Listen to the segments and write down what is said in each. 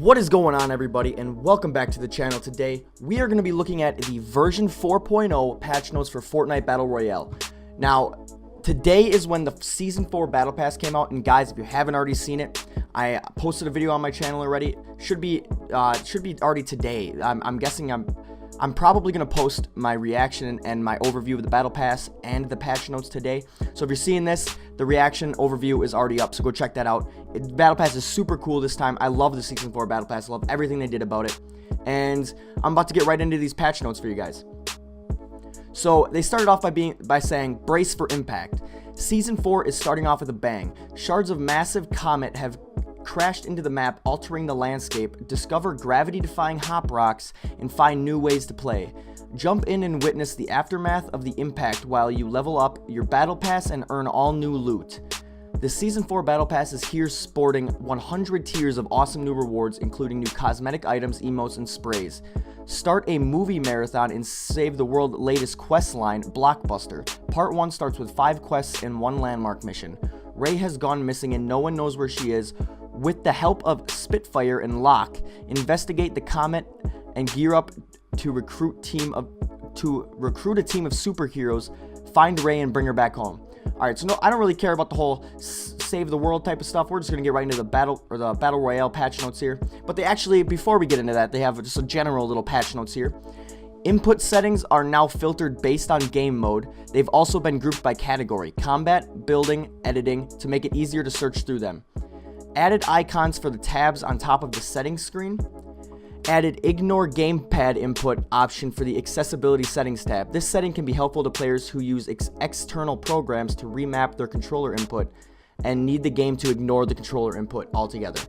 What is going on, everybody, and welcome back to the channel. Today we are going to be looking at the version 4.0 patch notes for Fortnite Battle Royale. Now today is when the season 4 battle pass came out, and guys, if you haven't already seen it, I posted a video on my channel already. Should be already today. I'm guessing I'm probably going to post my reaction and my overview of the battle pass and the patch notes today. So if you're seeing this, the reaction overview is already up, so go check that out. Battle pass is super cool this time. I love the season 4 battle pass. I love everything they did about it. And I'm about to get right into these patch notes for you guys. So they started off by saying, brace for impact. Season 4 is starting off with a bang. Shards of massive comet have crashed into the map, altering the landscape. Discover gravity-defying hop rocks and find new ways to play. Jump in and witness the aftermath of the impact while you level up your battle pass and earn all new loot. The season 4 battle pass is here, sporting 100 tiers of awesome new rewards, including new cosmetic items, emotes, and sprays. Start a movie marathon and save the world's latest quest line, Blockbuster. Part 1 starts with 5 quests and 1 landmark mission. Ray has gone missing and no one knows where she is. With the help of Spitfire and Locke, investigate the comet and gear up to recruit a team of superheroes. Find Ray and bring her back home. Alright, so no, I don't really care about the whole save the world type of stuff. We're just gonna get right into the battle royale patch notes here. But they actually, before we get into that, they have just a general little patch notes here. Input settings are now filtered based on game mode. They've also been grouped by category: combat, building, editing, to make it easier to search through them. Added icons for the tabs on top of the settings screen. Added ignore gamepad input option for the accessibility settings tab. This setting can be helpful to players who use external programs to remap their controller input and need the game to ignore the controller input altogether.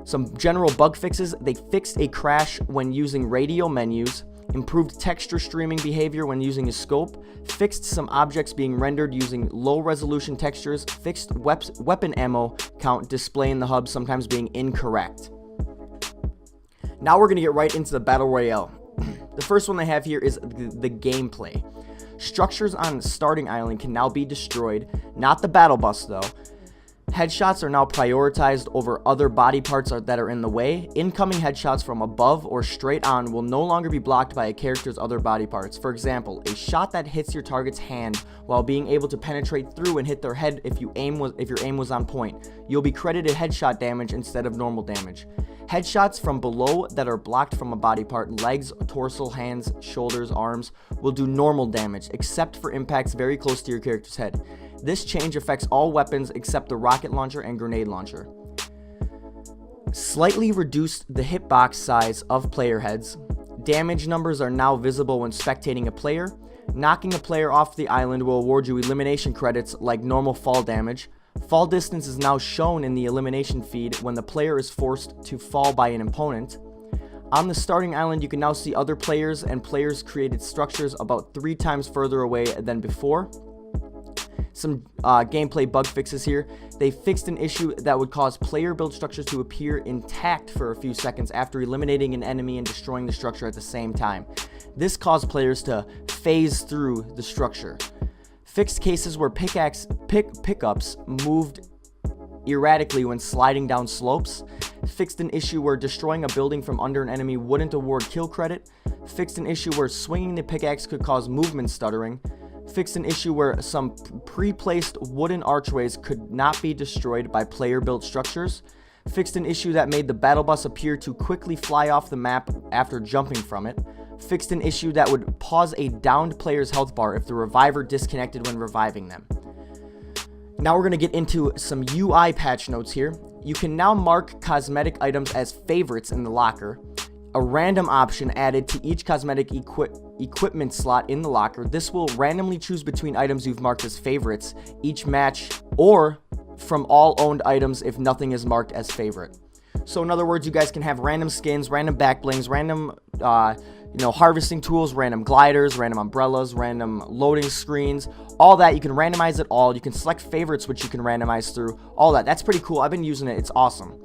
Some general bug fixes: they fixed a crash when using radio menus, improved texture streaming behavior when using a scope, fixed some objects being rendered using low resolution textures, fixed weapon ammo count display in the hub sometimes being incorrect. Now we're going to get right into the Battle Royale. The first one they have here is the gameplay. Structures on the starting island can now be destroyed, not the battle bus though. Headshots are now prioritized over other body parts that are in the way. Incoming headshots from above or straight on will no longer be blocked by a character's other body parts. For example, a shot that hits your target's hand while being able to penetrate through and hit their head if your aim was on point. You'll be credited headshot damage instead of normal damage. Headshots from below that are blocked from a body part, legs, torso, hands, shoulders, arms, will do normal damage, except for impacts very close to your character's head. This change affects all weapons except the rocket launcher and grenade launcher. Slightly reduced the hitbox size of player heads. Damage numbers are now visible when spectating a player. Knocking a player off the island will award you elimination credits like normal fall damage. Fall distance is now shown in the elimination feed when the player is forced to fall by an opponent. On the starting island, you can now see other players and players created structures about 3 times further away than before. Some gameplay bug fixes here. They fixed an issue that would cause player build structures to appear intact for a few seconds after eliminating an enemy and destroying the structure at the same time. This caused players to phase through the structure. Fixed cases where pickups moved erratically when sliding down slopes. Fixed an issue where destroying a building from under an enemy wouldn't award kill credit. Fixed an issue where swinging the pickaxe could cause movement stuttering. Fixed an issue where some pre-placed wooden archways could not be destroyed by player-built structures. Fixed an issue that made the battle bus appear to quickly fly off the map after jumping from it. Fixed an issue that would pause a downed player's health bar if the reviver disconnected when reviving them. Now we're going to get into some UI patch notes here. You can now mark cosmetic items as favorites in the locker. A random option added to each cosmetic equipment slot in the locker. This will randomly choose between items you've marked as favorites each match, or from all owned items if nothing is marked as favorite. So in other words, you guys can have random skins, random back blings, random harvesting tools, random gliders, random umbrellas, random loading screens, all that. You can randomize it all. You can select favorites, which you can randomize through, all that. That's pretty cool. I've been using it. It's awesome.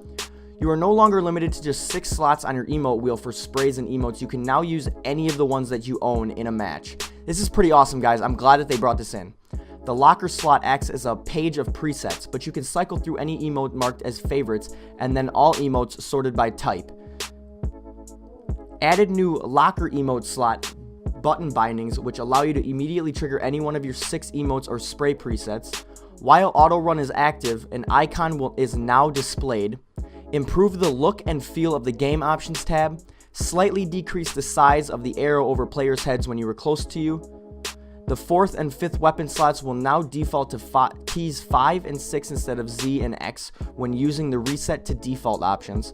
You are no longer limited to just 6 slots on your emote wheel for sprays and emotes. You can now use any of the ones that you own in a match. This is pretty awesome, guys. I'm glad that they brought this in. The locker slot acts as a page of presets, but you can cycle through any emote marked as favorites and then all emotes sorted by type. Added new locker emote slot button bindings, which allow you to immediately trigger any one of your 6 emotes or spray presets. While auto run is active, an icon is now displayed. Improve the look and feel of the game options tab. Slightly decrease the size of the arrow over players' heads when you were close to you. The 4th and 5th weapon slots will now default to keys 5 and 6 instead of Z and X when using the reset to default options.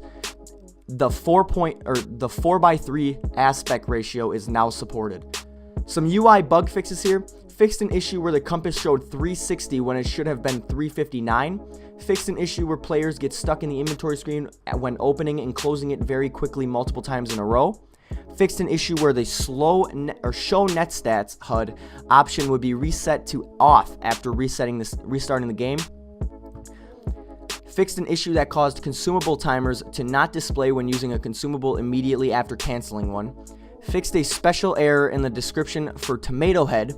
The 4:3 aspect ratio is now supported. Some UI bug fixes here. Fixed an issue where the compass showed 360 when it should have been 359. Fixed an issue where players get stuck in the inventory screen when opening and closing it very quickly multiple times in a row. Fixed an issue where the show net stats HUD option would be reset to off after restarting the game. Fixed an issue that caused consumable timers to not display when using a consumable immediately after canceling one. Fixed a special error in the description for Tomato Head,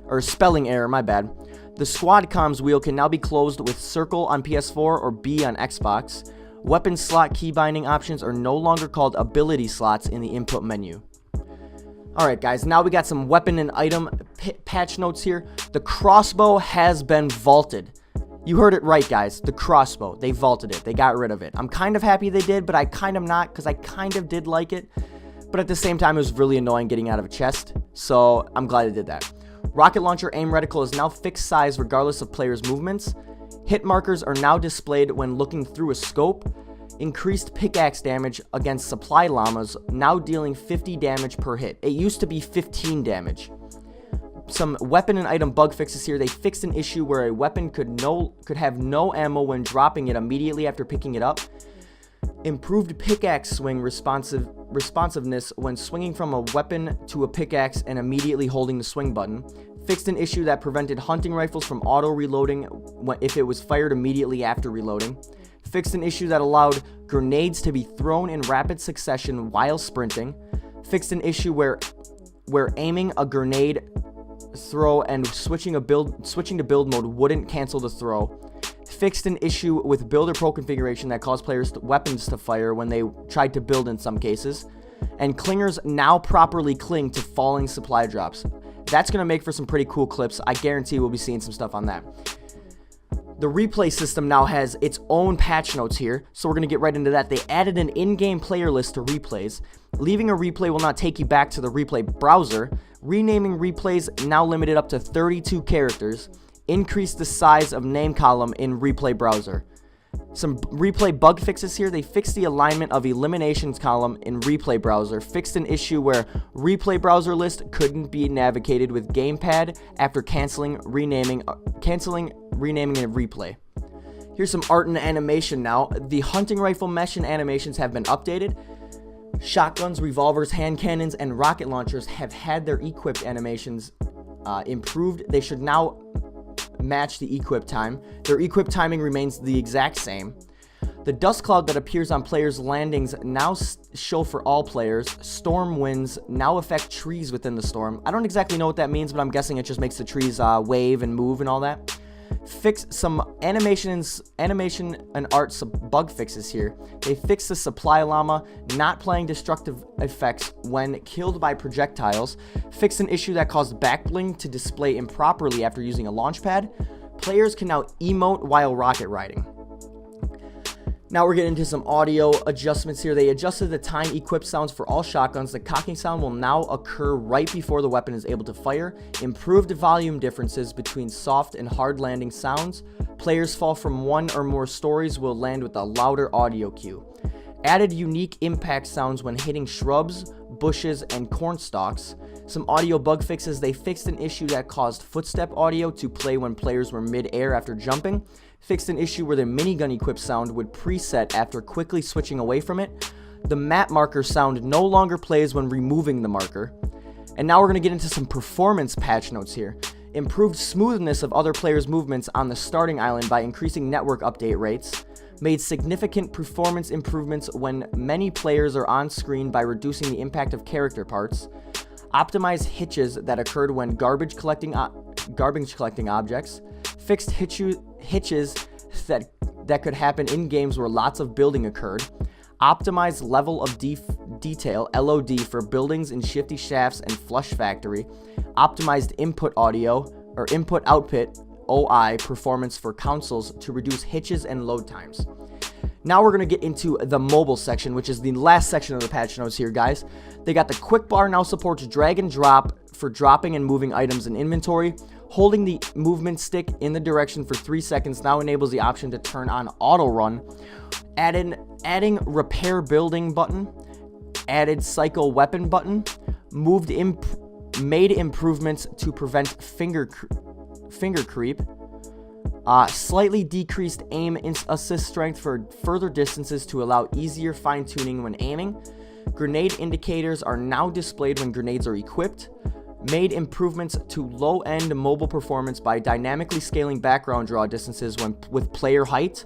or spelling error, my bad. The squad comms wheel can now be closed with circle on PS4 or B on Xbox. Weapon slot key binding options are no longer called ability slots in the input menu. Alright guys, now we got some weapon and item patch notes here. The crossbow has been vaulted. You heard it right, guys. The crossbow. They vaulted it. They got rid of it. I'm kind of happy they did, but I kind of not, because I kind of did like it. But at the same time, it was really annoying getting out of a chest. So I'm glad they did that. Rocket launcher aim reticle is now fixed size regardless of players' movements. Hit markers are now displayed when looking through a scope. Increased pickaxe damage against supply llamas, now dealing 50 damage per hit. It used to be 15 damage. Some weapon and item bug fixes here. They fixed an issue where a weapon could have no ammo when dropping it immediately after picking it up. Improved pickaxe swing responsiveness when swinging from a weapon to a pickaxe and immediately holding the swing button. Fixed an issue that prevented hunting rifles from auto reloading if it was fired immediately after reloading. Fixed an issue that allowed grenades to be thrown in rapid succession while sprinting. Fixed an issue where aiming a grenade throw and switching to build mode wouldn't cancel the throw. Fixed an issue with builder pro configuration that caused players' weapons to fire when they tried to build in some cases. And clingers now properly cling to falling supply drops. That's going to make for some pretty cool clips. I guarantee we'll be seeing some stuff on that. The replay system now has its own patch notes here, so we're going to get right into that. They added an in-game player list to replays. Leaving a replay will not take you back to the replay browser. Renaming replays now limited up to 32 characters. Increase the size of name column in replay browser. Some replay bug fixes here. They fixed the alignment of eliminations column in replay browser. Fixed an issue where replay browser list couldn't be navigated with gamepad after canceling renaming a replay. Here's some art and animation now. The hunting rifle mesh and animations have been updated. Shotguns, revolvers, hand cannons, and rocket launchers have had their equipped animations improved. They should now match the equip time. Their equip timing remains the exact same. The dust cloud that appears on players' landings now show for all players. Storm winds now affect trees within the storm. I don't exactly know what that means, but I'm guessing it just makes the trees wave and move and all that. Fix some animation and art bug fixes here. They fixed the supply llama not playing destructive effects when killed by projectiles. Fixed an issue that caused backbling to display improperly after using a launch pad. Players can now emote while rocket riding. Now we're getting into some audio adjustments here. They adjusted the time equip sounds for all shotguns. The cocking sound will now occur right before the weapon is able to fire. Improved volume differences between soft and hard landing sounds. Players fall from one or more stories will land with a louder audio cue. Added unique impact sounds when hitting shrubs, bushes, and corn stalks. Some audio bug fixes. They fixed an issue that caused footstep audio to play when players were mid-air after jumping. Fixed an issue where the minigun equip sound would preset after quickly switching away from it. The map marker sound no longer plays when removing the marker. And now we're going to get into some performance patch notes here. Improved smoothness of other players' movements on the starting island by increasing network update rates. Made significant performance improvements when many players are on screen by reducing the impact of character parts. Optimized hitches that occurred when garbage collecting garbage collecting objects, fixed hitches that could happen in games where lots of building occurred, optimized level of detail (LOD) for buildings in shifty shafts and flush factory, optimized input audio or input output OI performance for consoles to reduce hitches and load times. Now we're going to get into the mobile section, which is the last section of the patch notes here, guys. They got the quick bar now supports drag and drop for dropping and moving items in inventory. Holding the movement stick in the direction for 3 seconds now enables the option to turn on auto run. Adding repair building button. Added cycle weapon button. Made improvements to prevent finger creep. Slightly decreased aim assist strength for further distances to allow easier fine-tuning when aiming. Grenade indicators are now displayed when grenades are equipped. Made improvements to low-end mobile performance by dynamically scaling background draw distances with player height.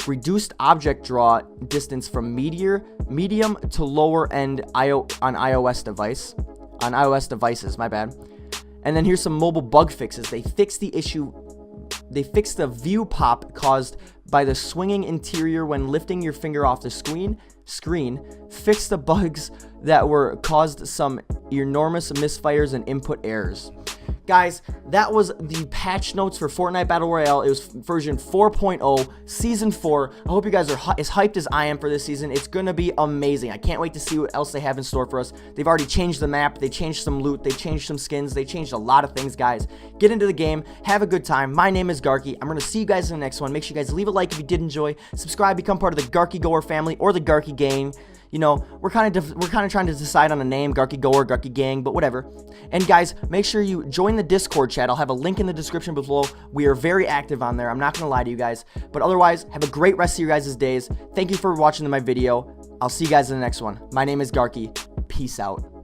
Reduced object draw distance from medium to lower end on iOS devices, my bad. And then here's some mobile bug fixes. They fixed the view pop caused by the swinging interior when lifting your finger off the screen. Fixed the bugs that were caused some enormous misfires and input errors. Guys, that was the patch notes for Fortnite Battle Royale. It was version 4.0, Season 4. I hope you guys are as hyped as I am for this season. It's going to be amazing. I can't wait to see what else they have in store for us. They've already changed the map. They changed some loot. They changed some skins. They changed a lot of things, guys. Get into the game. Have a good time. My name is Garke. I'm going to see you guys in the next one. Make sure you guys leave a like if you did enjoy. Subscribe, become part of the Garke Goer family or the Garke Gang. You know, we're kind of trying to decide on a name, Garke Goer, Garke Gang, but whatever. And guys, make sure you join the Discord chat. I'll have a link in the description below. We are very active on there. I'm not going to lie to you guys. But otherwise, have a great rest of your guys' days. Thank you for watching my video. I'll see you guys in the next one. My name is Garke. Peace out.